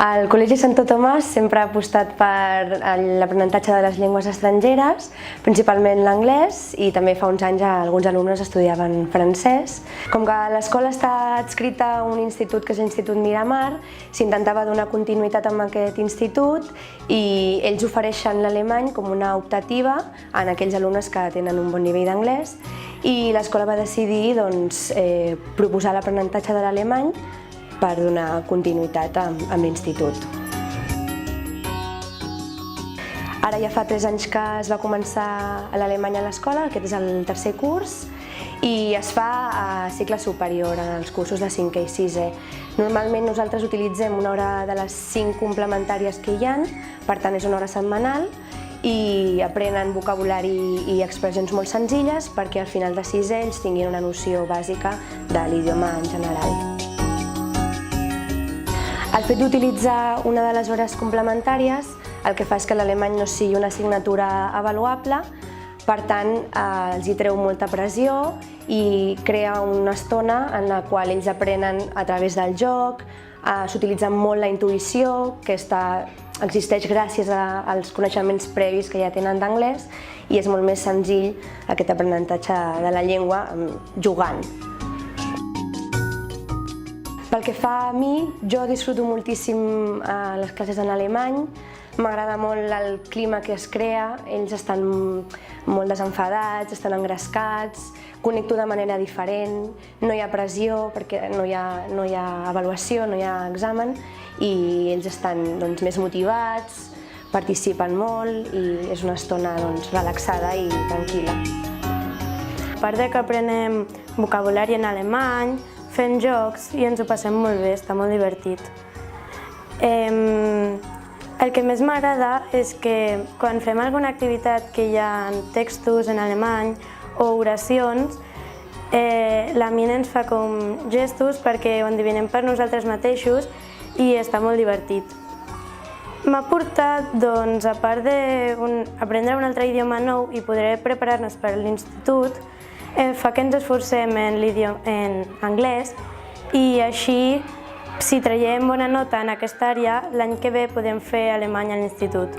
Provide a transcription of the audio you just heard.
El Col·legi Santo Tomàs sempre ha apostat per l'aprenentatge de les llengües estrangeres, principalment l'anglès, i també fa uns anys alguns alumnes estudiaven francès. Com que l'escola està adscrita a un institut que és l'Institut Miramar, s'intentava donar continuïtat amb aquest institut i ells ofereixen l'alemany com una optativa en aquells alumnes que tenen un bon nivell d'anglès, i l'escola va decidir proposar l'aprenentatge de l'alemany per donar continuïtat amb l'institut. Ara ja fa 3 anys que es va començar l'alemany a l'escola, aquest és el tercer curs, i es fa a cicle superior, en els cursos de 5è i 6è. Normalment nosaltres utilitzem una hora de les 5 complementàries que hi ha, per tant és una hora setmanal, i aprenen vocabulari i expressions molt senzilles perquè al final de 6è ells tinguin una noció bàsica de l'idioma en general. El fet d'utilitzar una de les hores complementàries el que fa és que l'alemany no sigui una assignatura avaluable, per tant els hi treu molta pressió i crea una estona en la qual ells aprenen a través del joc, s'utilitza molt la intuïció, que existeix gràcies als coneixements previs que ja tenen d'anglès, i és molt més senzill aquest aprenentatge de la llengua jugant. Pel que fa a mi, jo disfruto moltíssim les classes en alemany, m'agrada molt el clima que es crea, ells estan molt desenfadats, estan engrescats, connecto de manera diferent, no hi ha pressió perquè no hi ha avaluació, no hi ha examen, i ells estan més motivats, participen molt i és una estona relaxada i tranquil·la. A part que aprenem vocabulari en alemany, fem jocs i ens ho passem molt bé, està molt divertit. El que més m'agrada és que quan fem alguna activitat que hi ha textos en alemany o oracions, la Mina ens fa com gestos perquè ho endevinem per nosaltres mateixos i està molt divertit. M'ha portat, a part d'aprendre un altre idioma nou i poder preparar-nos per a l'institut, fa que ens esforcem en anglès i així, si traiem bona nota en aquesta àrea, l'any que ve podem fer alemany a l'institut.